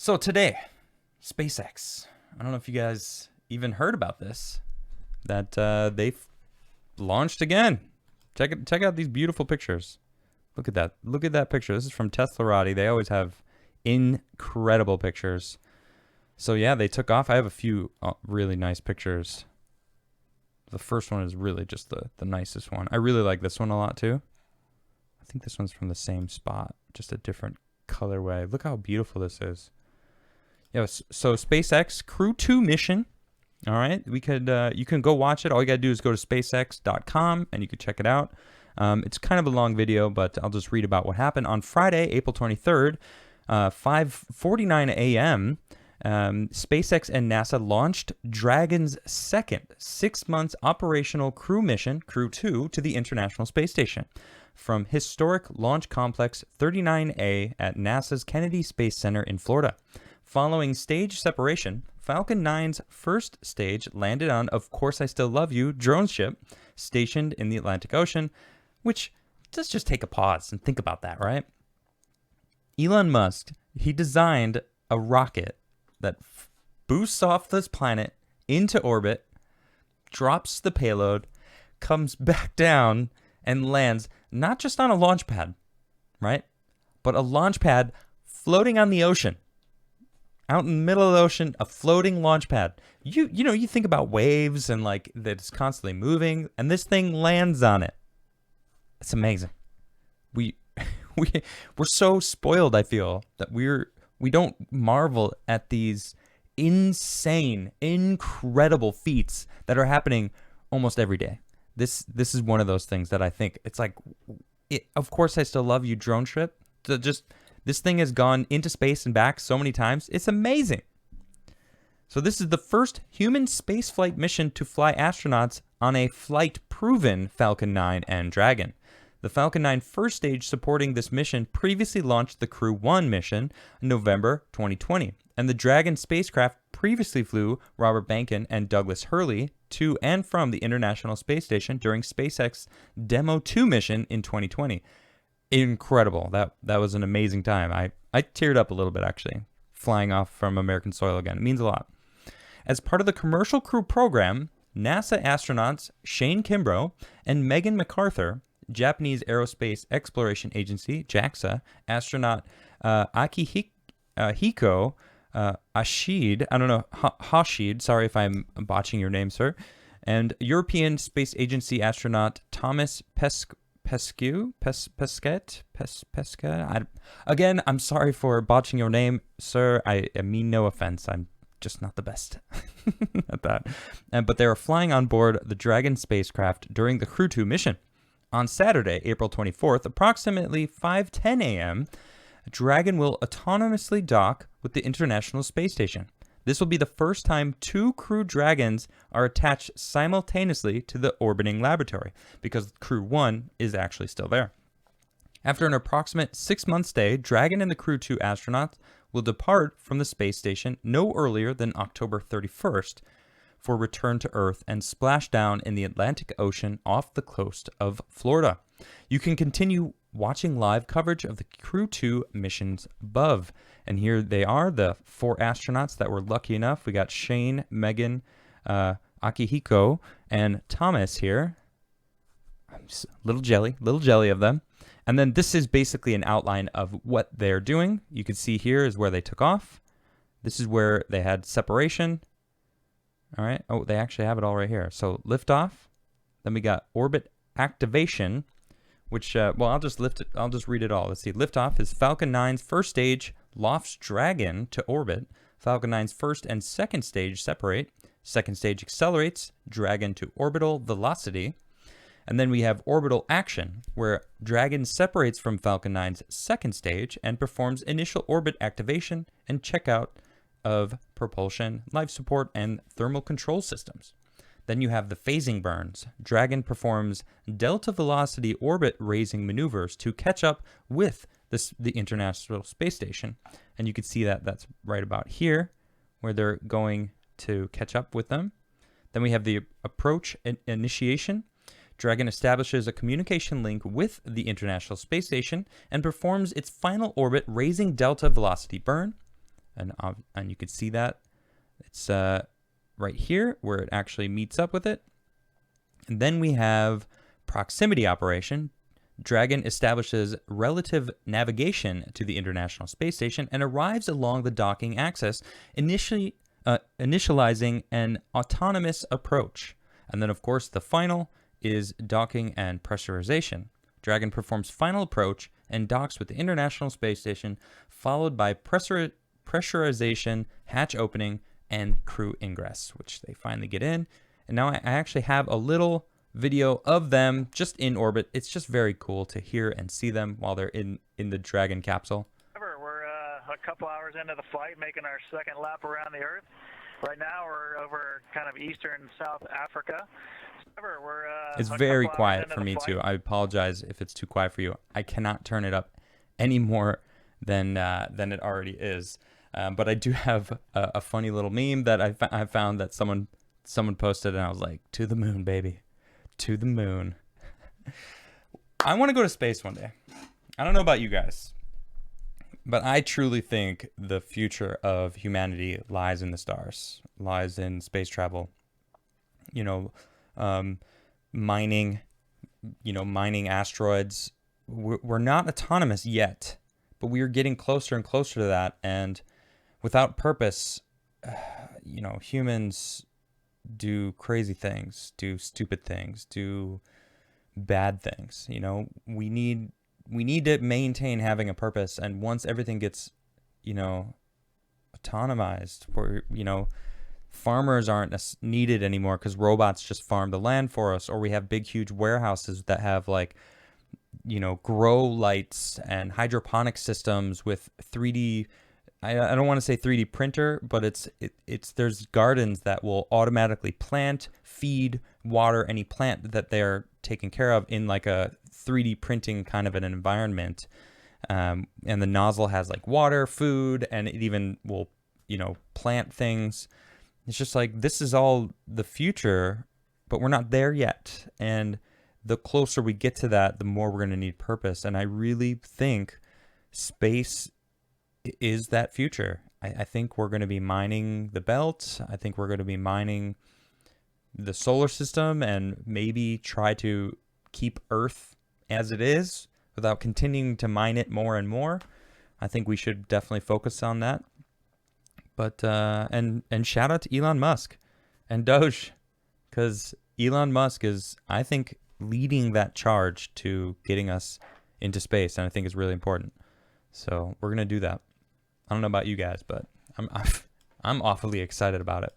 So today, SpaceX. I don't know if you guys even heard about this. That they've launched again. Check out these beautiful pictures. Look at that. Look at that picture. This is from Teslarati. They always have incredible pictures. So yeah, they took off. I have a few really nice pictures. The first one is really just the nicest one. I really like this one a lot too. I think this one's from the same spot, just a different colorway. Look how beautiful this is. Yeah, so SpaceX Crew 2 mission. All right, you can go watch it. All you gotta do is go to spacex.com and you can check it out. It's kind of a long video, but I'll just read about what happened on Friday, April 23rd, 5:49 a.m. SpaceX and NASA launched Dragon's second 6 months operational crew mission, Crew 2, to the International Space Station from historic Launch Complex 39A at NASA's Kennedy Space Center in Florida. Following stage separation, Falcon 9's first stage landed on Of Course I Still Love You drone ship stationed in the Atlantic Ocean, which, let's just take a pause and think about that, right? Elon Musk, he designed a rocket that boosts off this planet into orbit, drops the payload, comes back down, and lands not just on a launch pad, right? But a launch pad floating on the ocean. Out in the middle of the ocean, a floating launch pad. You think about waves and like that it's constantly moving, and this thing lands on it. It's amazing. We're so spoiled, I feel, that we don't marvel at these insane, incredible feats that are happening almost every day. This is one of those things that I think it's like, Of Course I Still Love You drone trip. This thing has gone into space and back so many times. It's amazing. So this is the first human spaceflight mission to fly astronauts on a flight-proven Falcon 9 and Dragon. The Falcon 9 first stage supporting this mission previously launched the Crew 1 mission in November 2020, and the Dragon spacecraft previously flew Robert Behnken and Douglas Hurley to and from the International Space Station during SpaceX Demo 2 mission in 2020. Incredible. That was an amazing time. I teared up a little bit, actually, flying off from American soil again. It means a lot. As part of the Commercial Crew program, NASA astronauts Shane Kimbrough and Megan MacArthur, Japanese Aerospace Exploration Agency, JAXA, astronaut Akihiko Ashid, I don't know, Hashid, sorry if I'm botching your name, sir, and European Space Agency astronaut Thomas Pesquet. Again, I'm sorry for botching your name, sir. I mean no offense. I'm just not the best at that. But they were flying on board the Dragon spacecraft during the Crew 2 mission. On Saturday, April 24th, approximately 5:10 a.m., Dragon will autonomously dock with the International Space Station. This will be the first time two Crew Dragons are attached simultaneously to the orbiting laboratory, because Crew 1 is actually still there. After an approximate 6-month stay, Dragon and the Crew 2 astronauts will depart from the space station no earlier than October 31st for return to Earth and splash down in the Atlantic Ocean off the coast of Florida. You can continue watching live coverage of the Crew 2 missions above. And here they are, the 4 astronauts that were lucky enough. We got Shane, Megan, Akihiko, and Thomas here. Little jelly of them. And then this is basically an outline of what they're doing. You can see here is where they took off. This is where they had separation. All right. Oh, they actually have it all right here. So liftoff. Then we got orbit activation, which, I'll just read it all. Let's see. Liftoff is Falcon 9's first stage lofts Dragon to orbit. Falcon 9's first and second stage separate. Second stage accelerates Dragon to orbital velocity. And then we have orbital action, where Dragon separates from Falcon 9's second stage and performs initial orbit activation and checkout of propulsion, life support, and thermal control systems. Then you have the phasing burns. Dragon performs delta velocity orbit raising maneuvers to catch up with the International Space Station. And you can see that that's right about here, where they're going to catch up with them. Then we have the approach initiation. Dragon establishes a communication link with the International Space Station and performs its final orbit raising delta velocity burn. and you can see that it's right here where it actually meets up with it. And then we have proximity operation. Dragon establishes relative navigation to the International Space Station and arrives along the docking axis, initializing an autonomous approach. And then, of course, the final is docking and pressurization. Dragon performs final approach and docks with the International Space Station, followed by pressurization, hatch opening, and crew ingress, which they finally get in. And now I actually have a little video of them just in orbit. It's just very cool to hear and see them while they're in the Dragon capsule. We're a couple hours into the flight, making our second lap around the Earth. Right now, we're over kind of eastern South Africa. It's very quiet for me too. I apologize if it's too quiet for you. I cannot turn it up any more than it already is. But I do have a funny little meme that I found that someone posted, and I was like, "To the moon, baby, to the moon." I want to go to space one day. I don't know about you guys, but I truly think the future of humanity lies in the stars, lies in space travel. Mining asteroids. We're not autonomous yet, but we are getting closer and closer to that. And without purpose, humans do crazy things, do stupid things, do bad things. We need to maintain having a purpose. And once everything gets, autonomized, where, farmers aren't needed anymore because robots just farm the land for us, or we have big, huge warehouses that have grow lights and hydroponic systems with 3D. I don't want to say 3D printer, but there's gardens that will automatically plant, feed, water any plant that they're taking care of in like a 3D printing kind of an environment. And the nozzle has like water, food, and it even will, plant things. It's just like, this is all the future, but we're not there yet. And the closer we get to that, the more we're going to need purpose. And I really think space is that future. I think we're going to be mining the belt. I think we're going to be mining the solar system and maybe try to keep Earth as it is without continuing to mine it more and more. I think we should definitely focus on that. But and shout out to Elon Musk and Doge, because Elon Musk is, I think, leading that charge to getting us into space, and I think it's really important. So we're gonna do that. I don't know about you guys, but I'm awfully excited about it.